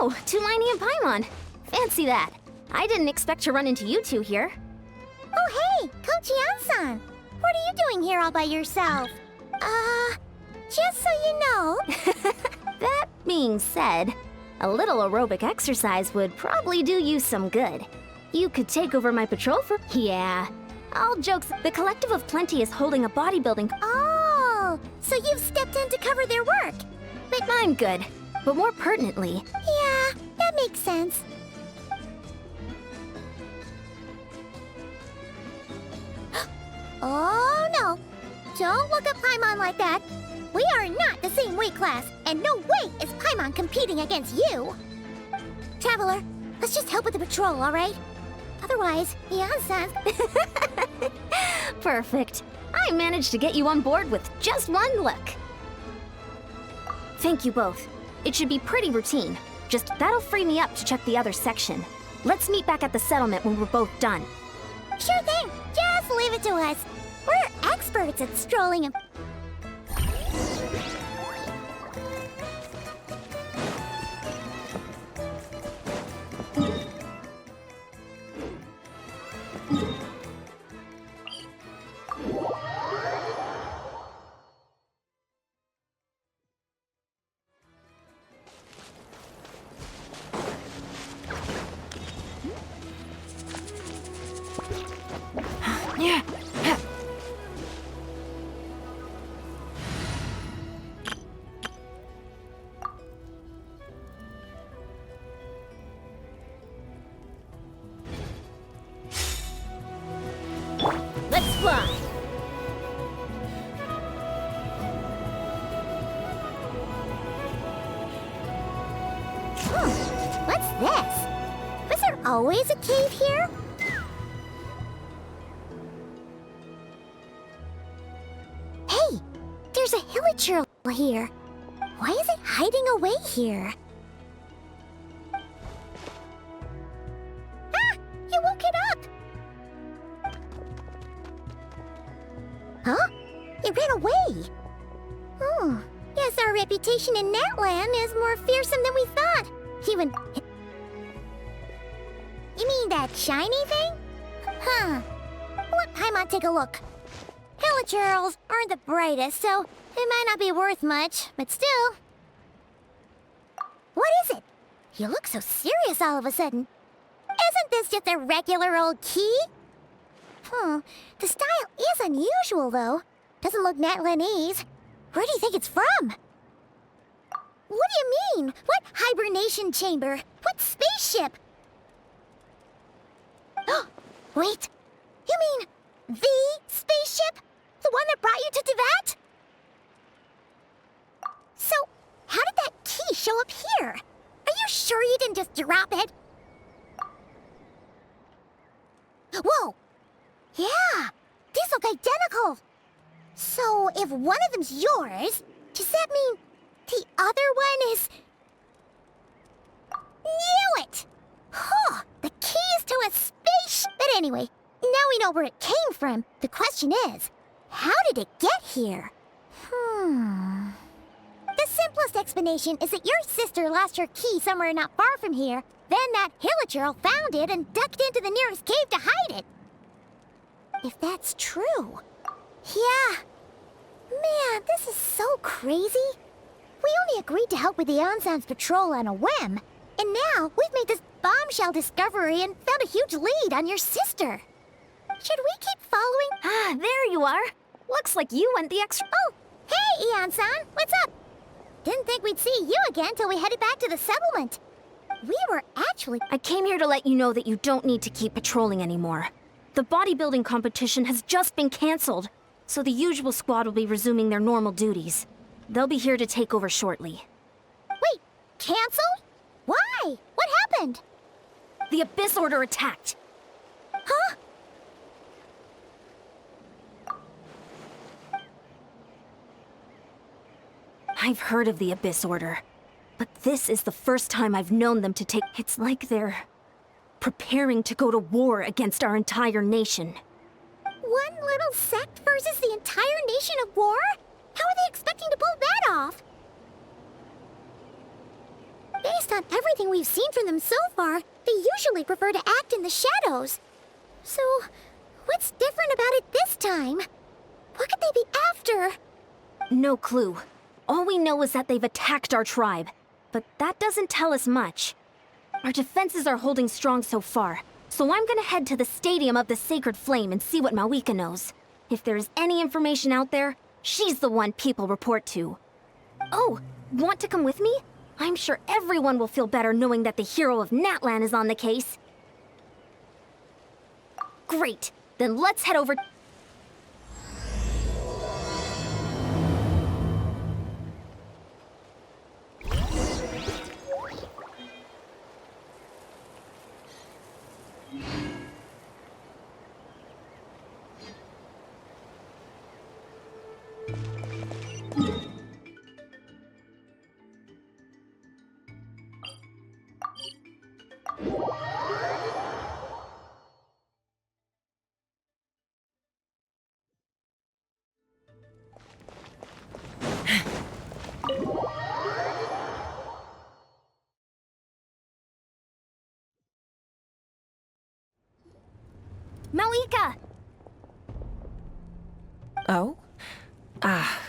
Oh, Tumini and Paimon. Fancy that. I didn't expect to run into you two here. Oh hey, Coach Yan-san! What are you doing here all by yourself? Just so you know... That being said, a little aerobic exercise would probably do you some good. You could take over my patrol for... Yeah. All jokes, the Collective of Plenty is holding a bodybuilding... Oh, so you've stepped in to cover their work. But I'm good. But more pertinently... Yeah, that makes sense. Oh no! Don't look at Paimon like that. We are not the same weight class, and no way is Paimon competing against you! Traveler, let's just help with the patrol, alright? Otherwise, Yan-san... Perfect. I managed to get you on board with just one look. Thank you both. It should be pretty routine. Just that'll free me up to check the other section. Let's meet back at the settlement when we're both done. Sure thing! Just leave it to us. We're experts at strolling and... Yeah. Let's fly. What's this? Was there always a cave here? Hey, there's a hillager here. Why is it hiding away here? Ah! You woke it up! Huh? It ran away! Oh, guess our reputation in Natlan is more fearsome than we thought. Even... You mean that shiny thing? Huh. Let Paimon take a look. Hillagers aren't the brightest, so it might not be worth much, but still. What is it? You look so serious all of a sudden. Isn't this just a regular old key? The style is unusual, though. Doesn't look Natlanese. Where do you think it's from? What do you mean? What hibernation chamber? What spaceship? Wait, you mean the spaceship? The one that brought you to Teyvat? So, how did that key show up here? Are you sure you didn't just drop it? Whoa! Yeah! These look identical! So, if one of them's yours, does that mean the other one is... Knew it! Huh! The keys to a space... But anyway, now we know where it came from. The question is, how did it get here? The simplest explanation is that your sister lost her key somewhere not far from here. Then that hillager found it and ducked into the nearest cave to hide it. If that's true... Yeah. Man, this is so crazy. We only agreed to help with the Ansan's patrol on a whim. And now we've made this bombshell discovery and found a huge lead on your sister. Should we keep following? Ah, there you are. Looks like you went the extra... Oh, hey, Ian-san, what's up? Didn't think we'd see you again till we headed back to the settlement. We were actually... I came here to let you know that you don't need to keep patrolling anymore. The bodybuilding competition has just been cancelled, so the usual squad will be resuming their normal duties. They'll be here to take over shortly. Wait, canceled? Why? What happened? The Abyss Order attacked. Huh? I've heard of the Abyss Order, but this is the first time I've known them to take... It's like they're preparing to go to war against our entire nation. One little sect versus the entire nation of war? How are they expecting to pull that off? Based on everything we've seen from them so far, they usually prefer to act in the shadows. So, what's different about it this time? What could they be after? No clue. All we know is that they've attacked our tribe. But that doesn't tell us much. Our defenses are holding strong so far, so I'm gonna head to the Stadium of the Sacred Flame and see what Mawika knows. If there's any information out there, she's the one people report to. Oh, want to come with me? I'm sure everyone will feel better knowing that the hero of Natlan is on the case. Great, then let's head over. Mawika! Oh?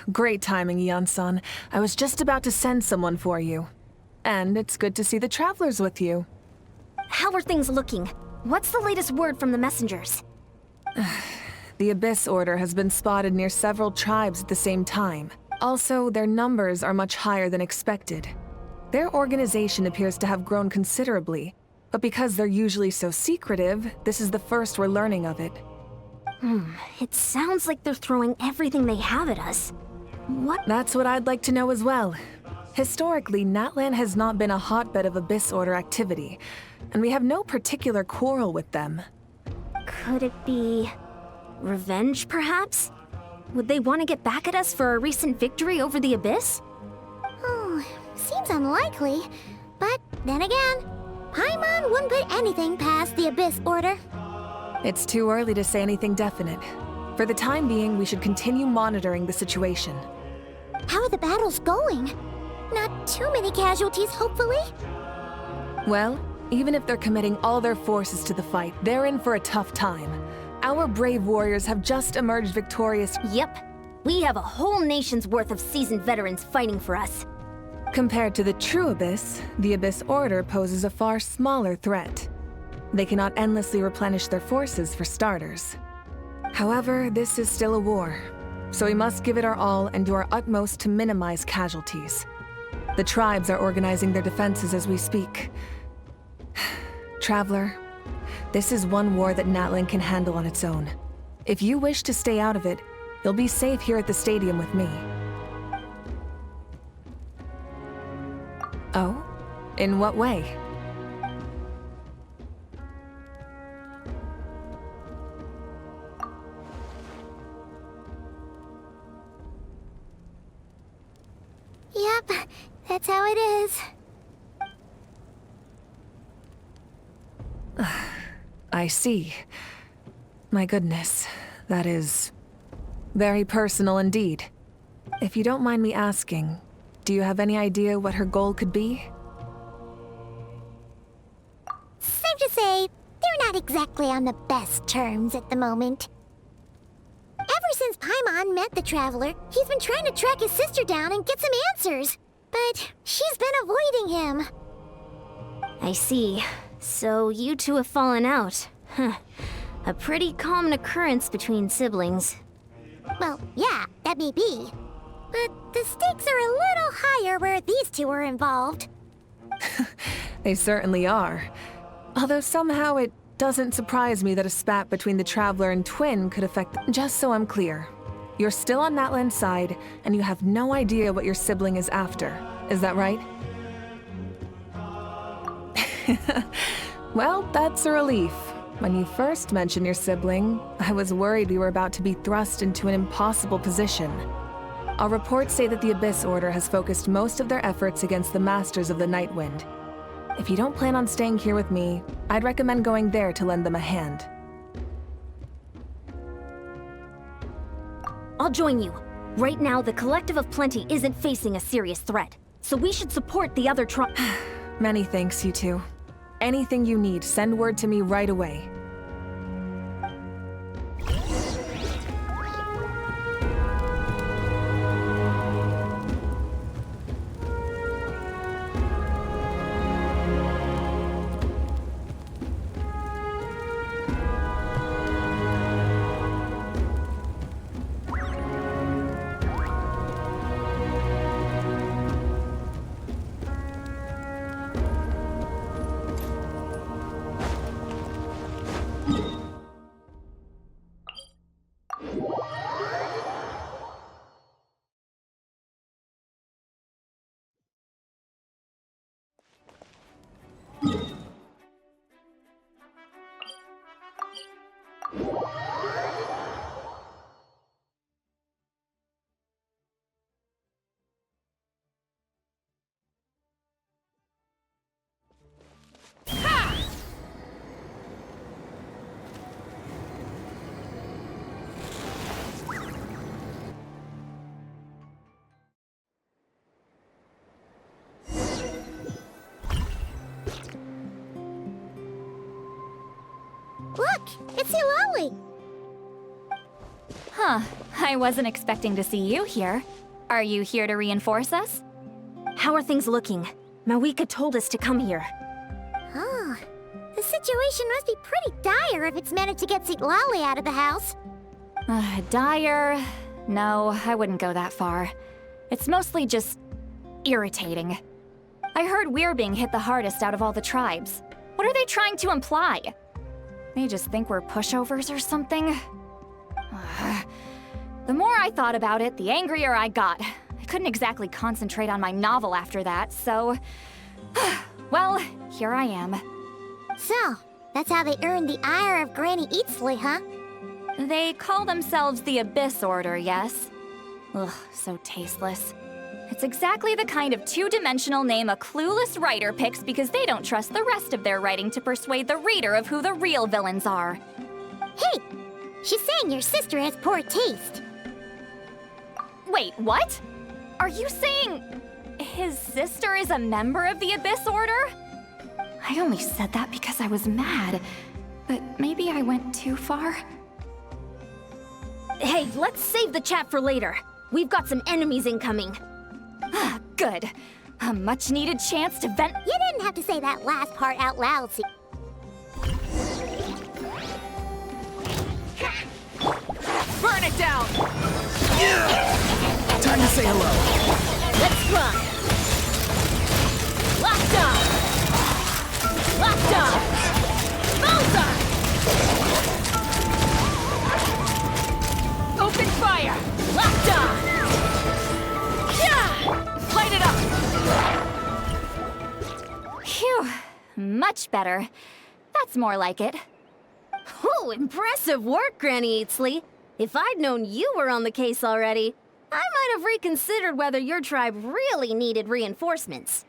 Great timing, Yelan-san. I was just about to send someone for you. And it's good to see the travelers with you. How are things looking? What's the latest word from the messengers? The Abyss Order has been spotted near several tribes at the same time. Also, their numbers are much higher than expected. Their organization appears to have grown considerably, but because they're usually so secretive, this is the first we're learning of it. It sounds like they're throwing everything they have at us. What? That's what I'd like to know as well. Historically, Natlan has not been a hotbed of Abyss Order activity, and we have no particular quarrel with them. Could it be revenge, perhaps? Would they want to get back at us for a recent victory over the Abyss? Oh, seems unlikely. But then again, Paimon wouldn't put anything past the Abyss Order. It's too early to say anything definite. For the time being, we should continue monitoring the situation. How are the battles going? Not too many casualties, hopefully? Well, even if they're committing all their forces to the fight, they're in for a tough time. Our brave warriors have just emerged victorious. Yep. We have a whole nation's worth of seasoned veterans fighting for us. Compared to the true Abyss, the Abyss Order poses a far smaller threat. They cannot endlessly replenish their forces for starters. However, this is still a war, so we must give it our all and do our utmost to minimize casualties. The tribes are organizing their defenses as we speak. Traveler, this is one war that Natlan can handle on its own. If you wish to stay out of it, you'll be safe here at the stadium with me. Oh? In what way? Yep, that's how it is. I see. My goodness, that is very personal indeed. If you don't mind me asking, do you have any idea what her goal could be? Safe to say, they're not exactly on the best terms at the moment. Ever since Paimon met the Traveler, he's been trying to track his sister down and get some answers. But she's been avoiding him. I see. So you two have fallen out. Huh. A pretty common occurrence between siblings. Well, yeah, that may be. But the stakes are a little higher where these two are involved. They certainly are. Although somehow it doesn't surprise me that a spat between the Traveler and Twin could affect them. Just so I'm clear, you're still on Natlan's side, and you have no idea what your sibling is after. Is that right? Well, that's a relief. When you first mentioned your sibling, I was worried we were about to be thrust into an impossible position. Our reports say that the Abyss Order has focused most of their efforts against the Masters of the Nightwind. If you don't plan on staying here with me, I'd recommend going there to lend them a hand. I'll join you. Right now, the Collective of Plenty isn't facing a serious threat, so we should support the other Many thanks, you two. Anything you need, send word to me right away. Look, it's Eulalie! Huh, I wasn't expecting to see you here. Are you here to reinforce us? How are things looking? Mawika told us to come here. Oh, the situation must be pretty dire if it's managed to get Eulalie out of the house. Dire? No, I wouldn't go that far. It's mostly just irritating. I heard we're being hit the hardest out of all the tribes. What are they trying to imply? They just think we're pushovers or something? The more I thought about it, the angrier I got. I couldn't exactly concentrate on my novel after that, so... well, here I am. So, that's how they earned the ire of Granny Eatsley, huh? They call themselves the Abyss Order, yes? Ugh, so tasteless. It's exactly the kind of two-dimensional name a clueless writer picks because they don't trust the rest of their writing to persuade the reader of who the real villains are. Hey! She's saying your sister has poor taste. Wait, what? Are you saying his sister is a member of the Abyss Order? I only said that because I was mad, but maybe I went too far. Hey, let's save the chat for later. We've got some enemies incoming. Good. A much-needed chance to vent— You didn't have to say that last part out loud, see. Burn it down! Time to say hello. Let's run! Locked on! Locked on! Bullseye! Open fire! Locked on! Yeah! Light it up! Phew. Much better. That's more like it. Oh, impressive work, Granny Eatsley. If I'd known you were on the case already, I might have reconsidered whether your tribe really needed reinforcements.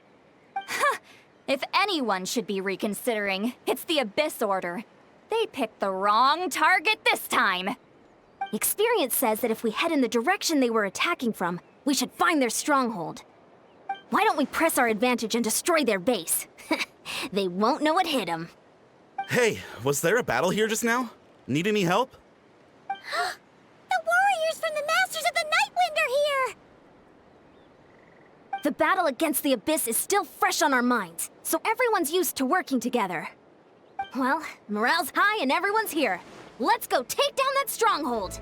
If anyone should be reconsidering, it's the Abyss Order. They picked the wrong target this time. Experience says that if we head in the direction they were attacking from, we should find their stronghold. Why don't we press our advantage and destroy their base? They won't know what hit them. Hey, was there a battle here just now? Need any help? The warriors from the Masters of the Nightwind are here! The battle against the Abyss is still fresh on our minds, so everyone's used to working together. Well, morale's high and everyone's here. Let's go take down that stronghold!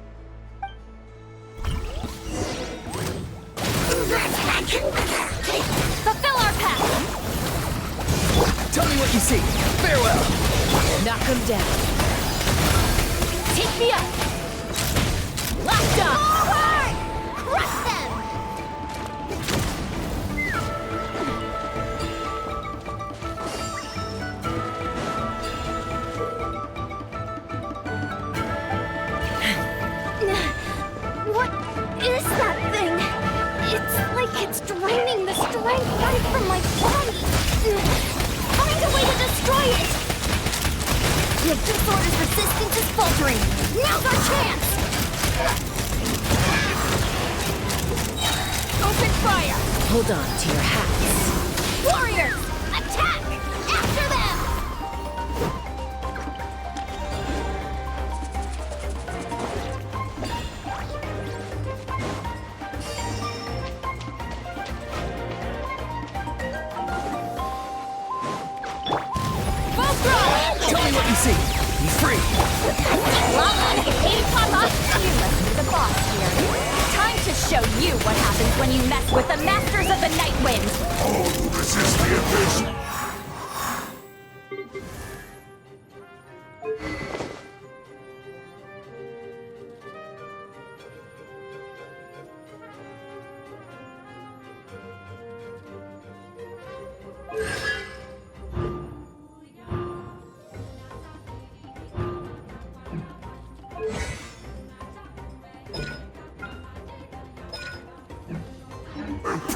Fulfill our path! Tell me what you see. Farewell. Knock them down. Take me up! Locked on! Forward! Crush them! What is that thing? It's like it's draining the strength right from my body. Find a way to destroy it! The Abyss Order's resistance is faltering. Now's our chance! Open fire! Hold on to your hats. Warriors, attack! free! Yelan, hey Papa! You must be the boss here. Time to show you what happens when you mess with the Masters of the Night Wind! All who resist the abyss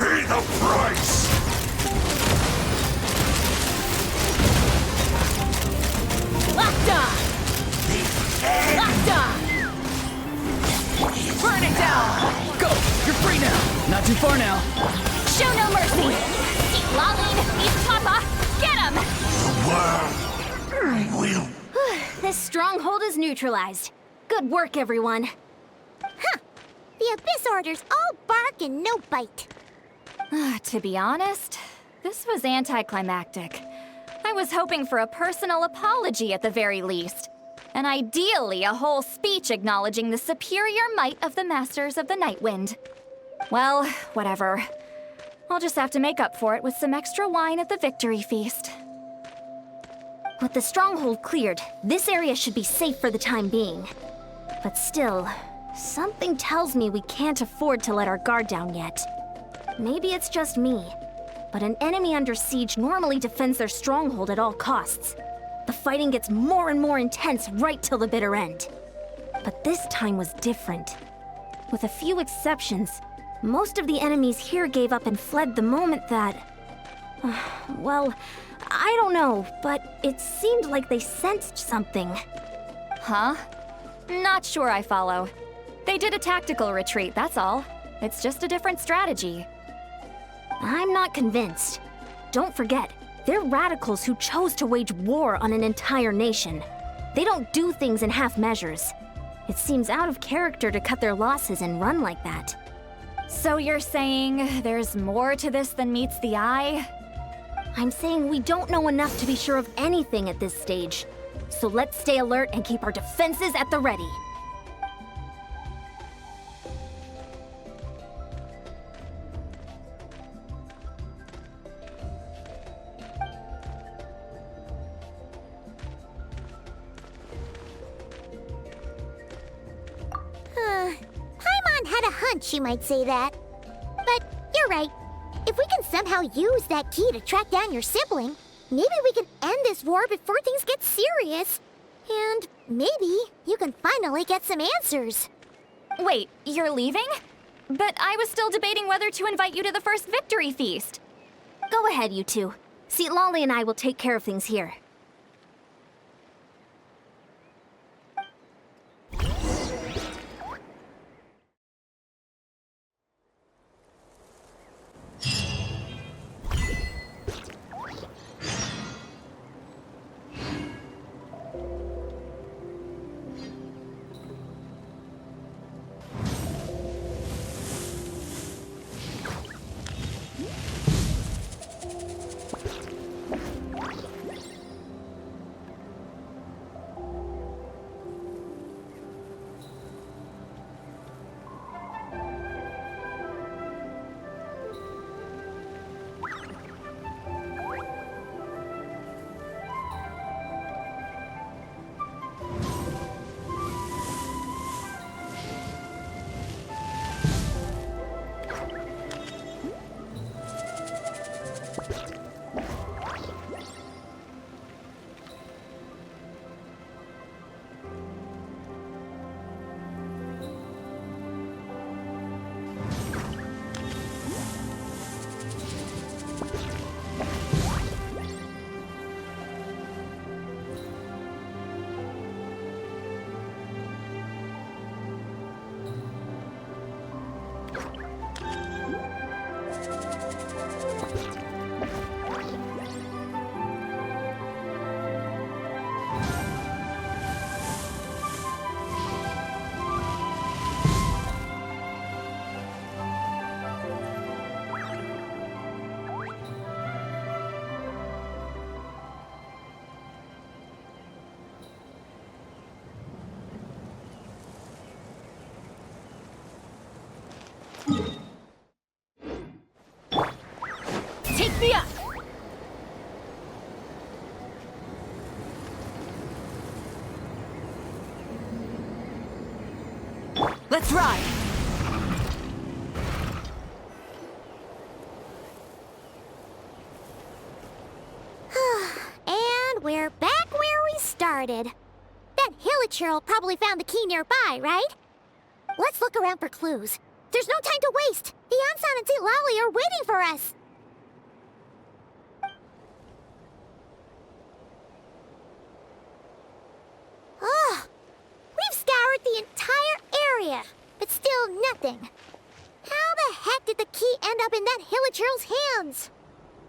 pay the price! Locked on! Locked on! Burn it down! Go! You're free now! Not too far now. Show no mercy! Yelan, hey Papa! Get him! The world will... This stronghold is neutralized. Good work, everyone. The Abyss Order's all bark and no bite. To be honest, this was anticlimactic. I was hoping for a personal apology at the very least. And ideally, a whole speech acknowledging the superior might of the Masters of the Night Wind. Well, whatever. I'll just have to make up for it with some extra wine at the victory feast. With the stronghold cleared, this area should be safe for the time being. But still, something tells me we can't afford to let our guard down yet. Maybe it's just me, but an enemy under siege normally defends their stronghold at all costs. The fighting gets more and more intense right till the bitter end. But this time was different. With a few exceptions, most of the enemies here gave up and fled the moment that... well, I don't know, but it seemed like they sensed something. Huh? Not sure I follow. They did a tactical retreat, that's all. It's just a different strategy. I'm not convinced. Don't forget, they're radicals who chose to wage war on an entire nation. They don't do things in half measures. It seems out of character to cut their losses and run like that. So you're saying there's more to this than meets the eye? I'm saying we don't know enough to be sure of anything at this stage. So let's stay alert and keep our defenses at the ready. Paimon had a hunch you might say that. But you're right. If we can somehow use that key to track down your sibling, maybe we can end this war before things get serious. And maybe you can finally get some answers. Wait, you're leaving? But I was still debating whether to invite you to the first victory feast. Go ahead, you two. Lolly and I will take care of things here. Let's ride! And we're back where we started. That hilichurl probably found the key nearby, right? Let's look around for clues. There's no time to waste. The Ansan and Lali are waiting for us. Ugh. We've scoured the entire area, but still nothing. How the heck did the key end up in that hilichurl's hands?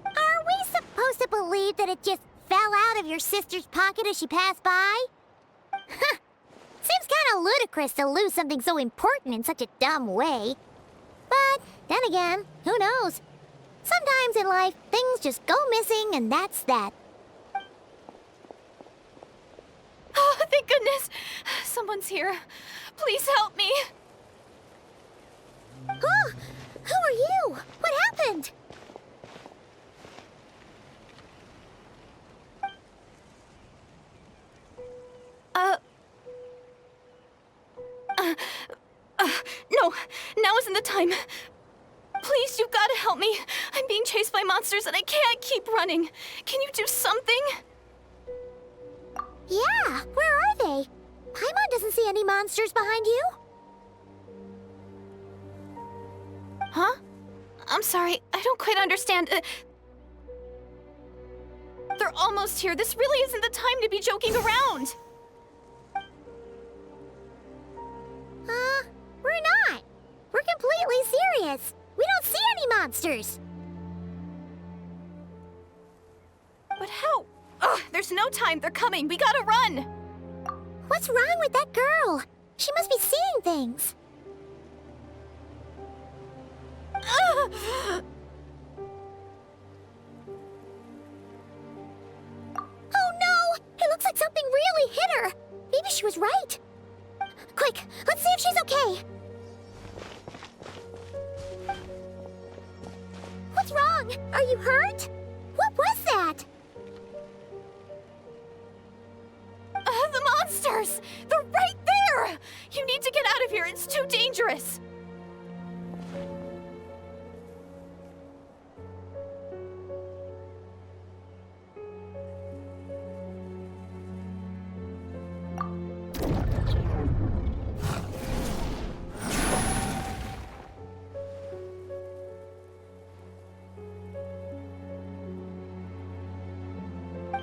Are we supposed to believe that it just fell out of your sister's pocket as she passed by? Huh. Seems kinda ludicrous to lose something so important in such a dumb way. But then again, who knows? Sometimes in life, things just go missing and that's that. Oh, thank goodness! Someone's here. Please help me! Oh, who are you? What happened? No, now isn't the time. Please, you've got to help me. I'm being chased by monsters and I can't keep running. Can you do something? Yeah, where are they? Paimon doesn't see any monsters behind you. Huh? I'm sorry, I don't quite understand. They're almost here. This really isn't the time to be joking around. We're not. We're completely serious. We don't see any monsters. But how? Ugh, there's no time. They're coming. We gotta run. What's wrong with that girl? She must be seeing things. Ugh. Oh no! It looks like something really hit her. Maybe she was right. Quick, let's see if she's okay. What's wrong? Are you hurt? What was that? The monsters! They're right there! You need to get out of here. It's too dangerous.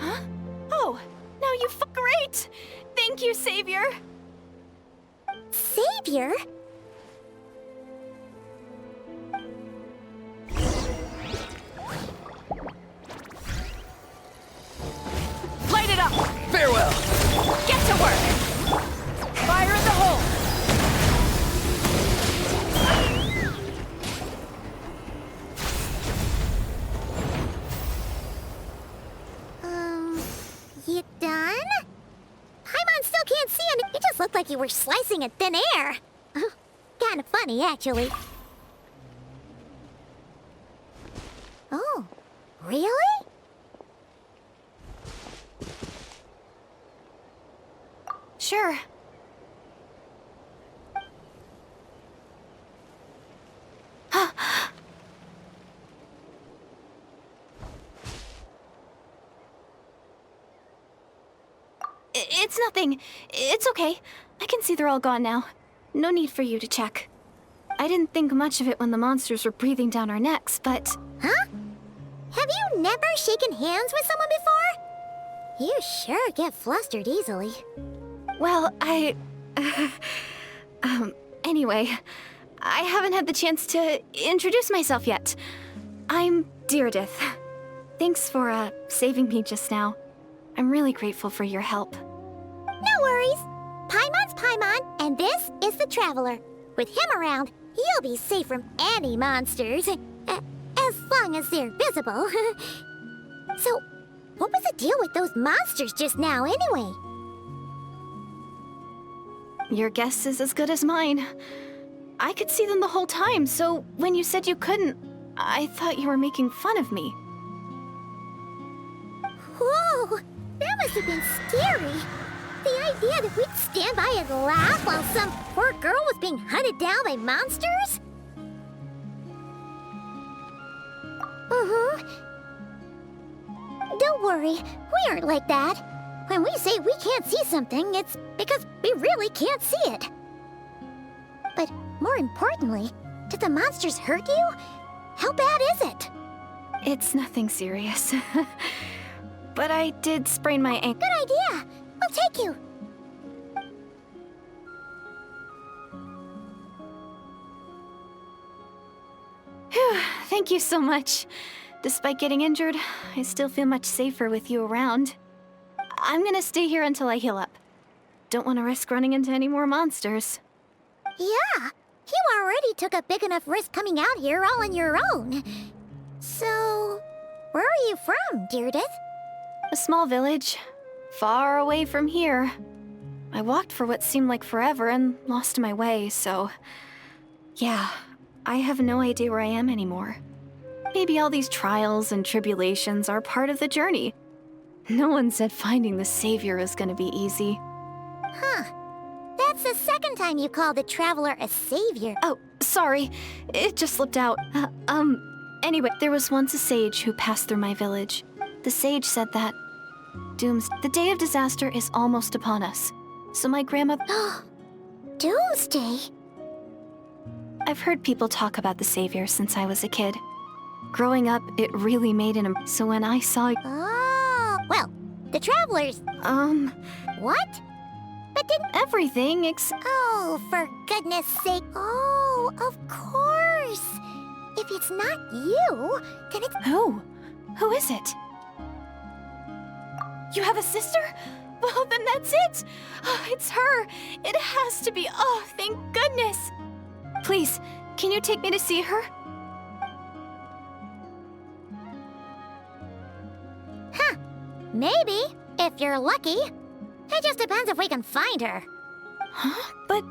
Huh? Oh, now you great! Thank you, Savior! Savior? Light it up! Farewell! Get to work! Fire in the hole! You done? Paimon still can't see him. It just looked like you were slicing at thin air. Kinda funny, actually. Oh, really? Sure. It's nothing. It's okay. I can see they're all gone now. No need for you to check. I didn't think much of it when the monsters were breathing down our necks, but... Huh? Have you never shaken hands with someone before? You sure get flustered easily. Well, anyway, I haven't had the chance to introduce myself yet. I'm Deirdith. Thanks for, saving me just now. I'm really grateful for your help. No worries. Paimon's Paimon, and this is the Traveler. With him around, you'll be safe from any monsters. As long as they're visible. So, what was the deal with those monsters just now, anyway? Your guess is as good as mine. I could see them the whole time, so when you said you couldn't, I thought you were making fun of me. Whoa! That must have been scary. The idea that we'd stand by and laugh while some poor girl was being hunted down by monsters? Don't worry, we aren't like that. When we say we can't see something, it's because we really can't see it. But more importantly, did the monsters hurt you? How bad is it? It's nothing serious. But I did sprain my ankle. Good idea. We'll take you. Phew, thank you so much. Despite getting injured, I still feel much safer with you around. I'm gonna stay here until I heal up. Don't want to risk running into any more monsters. Yeah, you already took a big enough risk coming out here all on your own. So, where are you from, Deirdre? A small village, far away from here. I walked for what seemed like forever and lost my way, so... yeah, I have no idea where I am anymore. Maybe all these trials and tribulations are part of the journey. No one said finding the savior is gonna be easy. Huh. That's the second time you called the traveler a savior. Oh, sorry. It just slipped out. Anyway, there was once a sage who passed through my village. The sage said that the day of disaster is almost upon us. So my grandmother... Doomsday? I've heard people talk about the savior since I was a kid. Growing up, it really made an so when I saw... Oh, well, the travelers... What? But didn't... everything Oh, for goodness sake. Oh, of course. If it's not you, then it's... Who? Who is it? You have a sister? Well, then that's it! Oh, it's her! It has to be! Oh, thank goodness! Please, can you take me to see her? Huh. Maybe, if you're lucky. It just depends if we can find her. Huh? But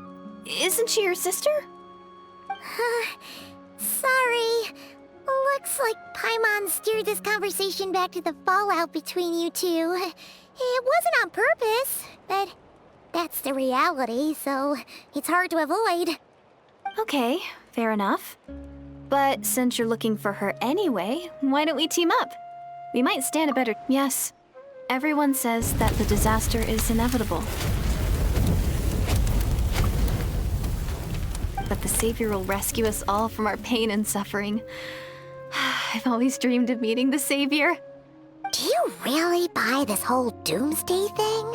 isn't she your sister? Sorry. Looks like Paimon steered this conversation back to the fallout between you two. It wasn't on purpose, but that's the reality, so it's hard to avoid. Okay, fair enough. But since you're looking for her anyway, why don't we team up? We might stand a better... Yes, everyone says that the disaster is inevitable. But the savior will rescue us all from our pain and suffering. I've always dreamed of meeting the savior. Do you really buy this whole doomsday thing?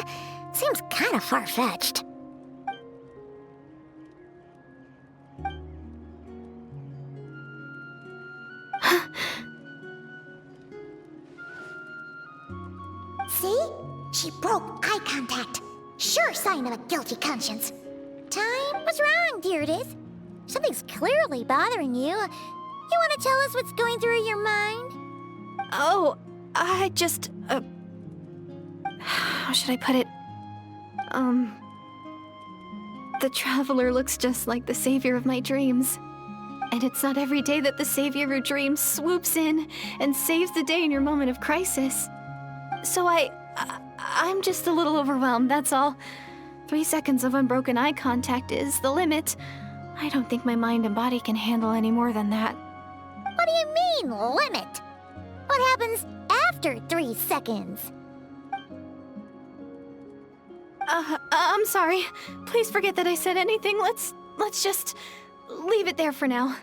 Seems kind of far-fetched. See? She broke eye contact. Sure sign of a guilty conscience. Time was wrong, Deirdre. Something's clearly bothering you. You want to tell us what's going through your mind? Oh, I just, how should I put it? The traveler looks just like the savior of my dreams. And it's not every day that the savior of your dreams swoops in and saves the day in your moment of crisis. So I'm just a little overwhelmed, that's all. 3 seconds of unbroken eye contact is the limit. I don't think my mind and body can handle any more than that. What do you mean, limit? What happens after 3 seconds? I'm sorry. Please forget that I said anything. Let's just leave it there for now.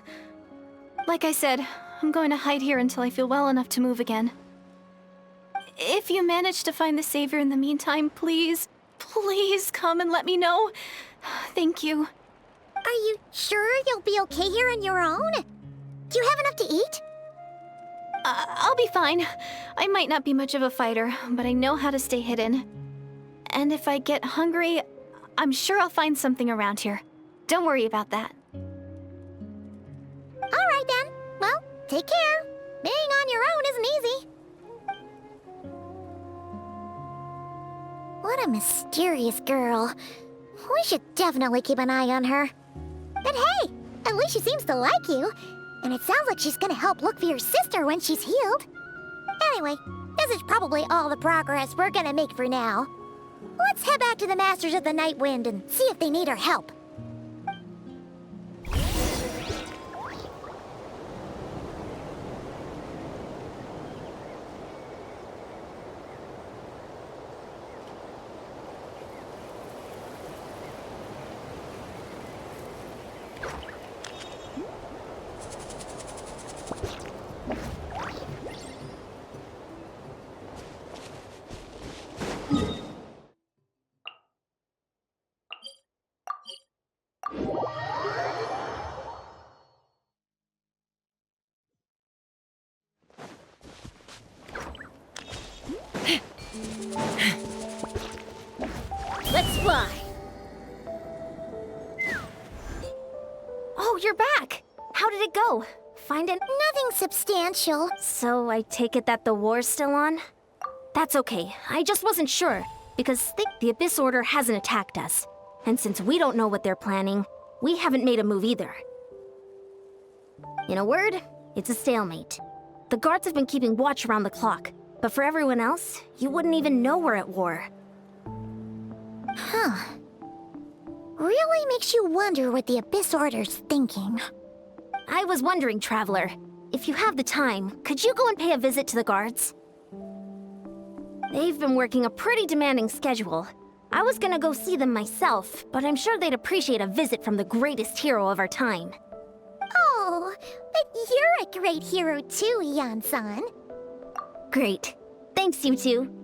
Like I said, I'm going to hide here until I feel well enough to move again. If you manage to find the savior in the meantime, please come and let me know. Thank you. Are you sure you'll be okay here on your own? Do you have enough to eat? I'll be fine. I might not be much of a fighter, but I know how to stay hidden. And if I get hungry, I'm sure I'll find something around here. Don't worry about that. All right then. Well, take care. Being on your own isn't easy. What a mysterious girl. We should definitely keep an eye on her. But hey, at least she seems to like you. And it sounds like she's gonna help look for your sister when she's healed. Anyway, this is probably all the progress we're gonna make for now. Let's head back to the Masters of the Night Wind and see if they need our help. Let's fly! Oh, you're back! How did it go? Find it? Nothing substantial. So I take it that the war's still on? That's okay. I just wasn't sure, because the Abyss Order hasn't attacked us. And since we don't know what they're planning, we haven't made a move either. In a word, it's a stalemate. The guards have been keeping watch around the clock, but for everyone else, you wouldn't even know we're at war. Huh. Really makes you wonder what the Abyss Order's thinking. I was wondering, Traveler, if you have the time, could you go and pay a visit to the guards? They've been working a pretty demanding schedule. I was gonna go see them myself, but I'm sure they'd appreciate a visit from the greatest hero of our time. Oh, but you're a great hero too, Yan-san. Great. Thanks, you two.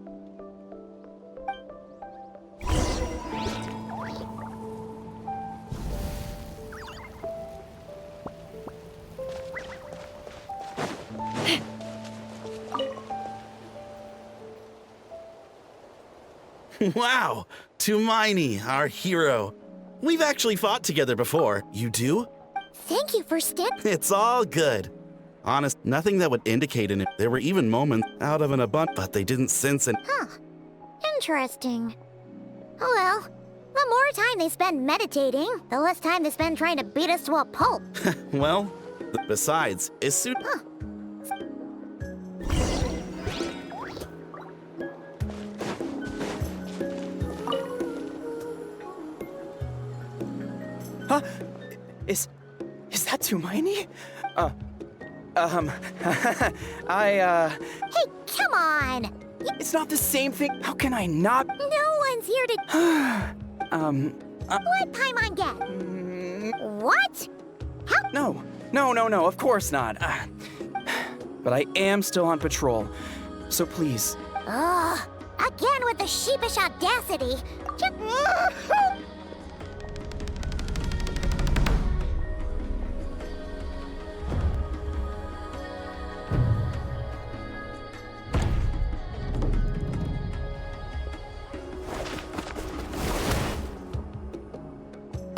Wow! Tumaini, our hero. We've actually fought together before. You do? Thank you for It's all good. Honest, nothing that would indicate in it. There were even moments out of an abundance, but they didn't sense it. Huh. Interesting. Oh well, the more time they spend meditating, the less time they spend trying to beat us to a pulp. Well, besides, is Huh. Huh? Is that Tumaini? Hey, come on! It's not the same thing. How can I not? No one's here to... Let Paimon get. What? How? No, of course not. But I am still on patrol. So please. Ugh, again with the sheepish audacity.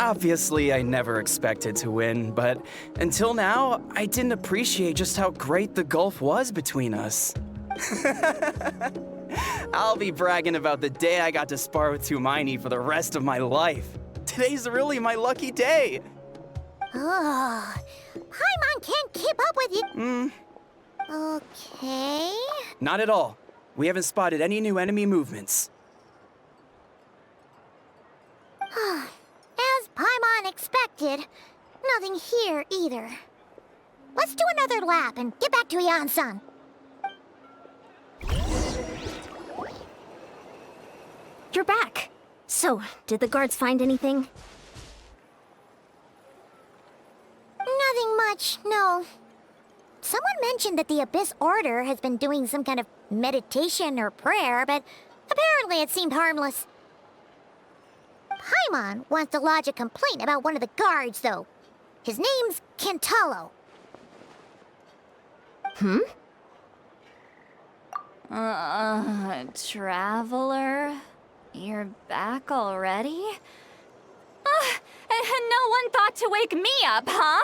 Obviously, I never expected to win, but until now, I didn't appreciate just how great the gulf was between us. I'll be bragging about the day I got to spar with Tumaini for the rest of my life. Today's really my lucky day. Ugh, Paimon can't keep up with you. Okay. Not at all. We haven't spotted any new enemy movements. As Paimon expected, nothing here either. Let's do another lap and get back to Yan-san. You're back. So, did the guards find anything? Nothing much, no. Someone mentioned that the Abyss Order has been doing some kind of meditation or prayer, but apparently it seemed harmless. Paimon wants to lodge a complaint about one of the guards, though. His name's Kentaro. Traveler? You're back already? And no one thought to wake me up, huh?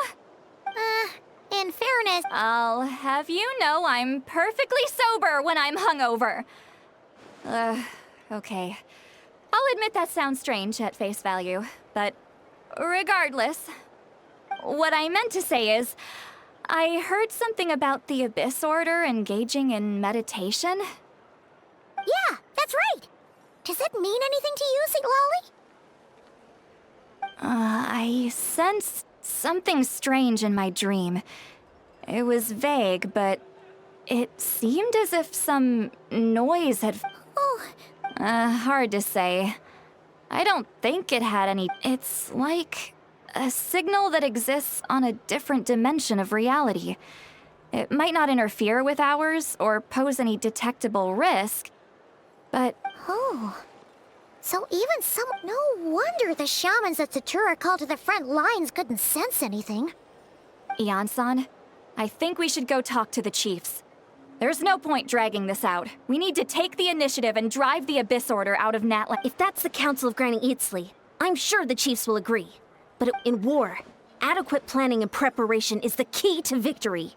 In fairness, I'll have you know I'm perfectly sober when I'm hungover. Okay. I'll admit that sounds strange at face value, but regardless, what I meant to say is, I heard something about the Abyss Order engaging in meditation. yeah, that's right. Does it mean anything to you, Siglali? I sensed something strange in my dream. It was vague, but it seemed as if some noise had... Oh, hard to say. I don't think it had any... It's like a signal that exists on a different dimension of reality. It might not interfere with ours or pose any detectable risk, but... oh. So even some... No wonder the shamans at Satura called to the front lines couldn't sense anything. Ian-san, I think we should go talk to the chiefs. There's no point dragging this out. We need to take the initiative and drive the Abyss Order out of Natlan. If that's the Council of Granny Eatsley, I'm sure the chiefs will agree. But in war, adequate planning and preparation is the key to victory.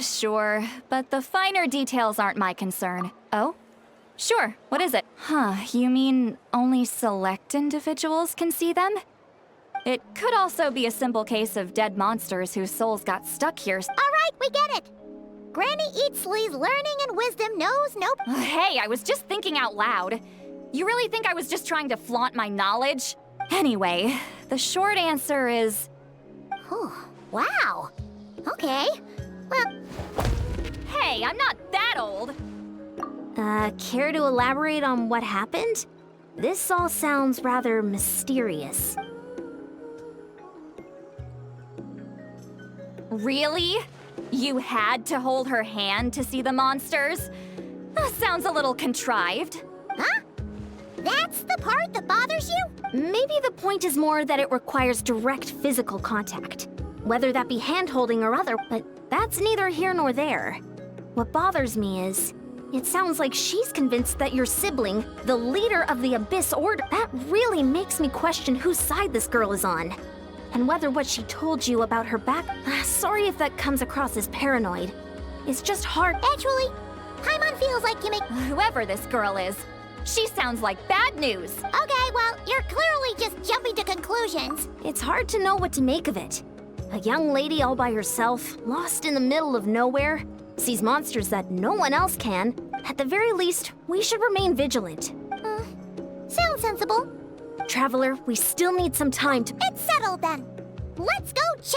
Sure, but the finer details aren't my concern. Oh? Sure, what is it? Huh, you mean only select individuals can see them? It could also be a simple case of dead monsters whose souls got stuck here. All right, we get it. Granny Eatsley's learning and wisdom knows no... Hey, I was just thinking out loud. You really think I was just trying to flaunt my knowledge? Anyway, the short answer is... Oh, wow. Okay. Well... Hey, I'm not that old! Care to elaborate on what happened? This all sounds rather mysterious. Really? You had to hold her hand to see the monsters? That sounds a little contrived. Huh? That's the part that bothers you? Maybe the point is more that it requires direct physical contact. Whether that be hand-holding or other, but that's neither here nor there. What bothers me is, it sounds like she's convinced that your sibling, the leader of the Abyss Order, that really makes me question whose side this girl is on. And whether what she told you about her back... sorry if that comes across as paranoid. It's just hard... Actually, Paimon feels like you make... Whoever this girl is, she sounds like bad news. Okay, well, you're clearly just jumping to conclusions. It's hard to know what to make of it. A young lady all by herself, lost in the middle of nowhere, sees monsters that no one else can. At the very least, we should remain vigilant. Sounds sensible. Traveler, we still need some time to... It's settled then. Let's go check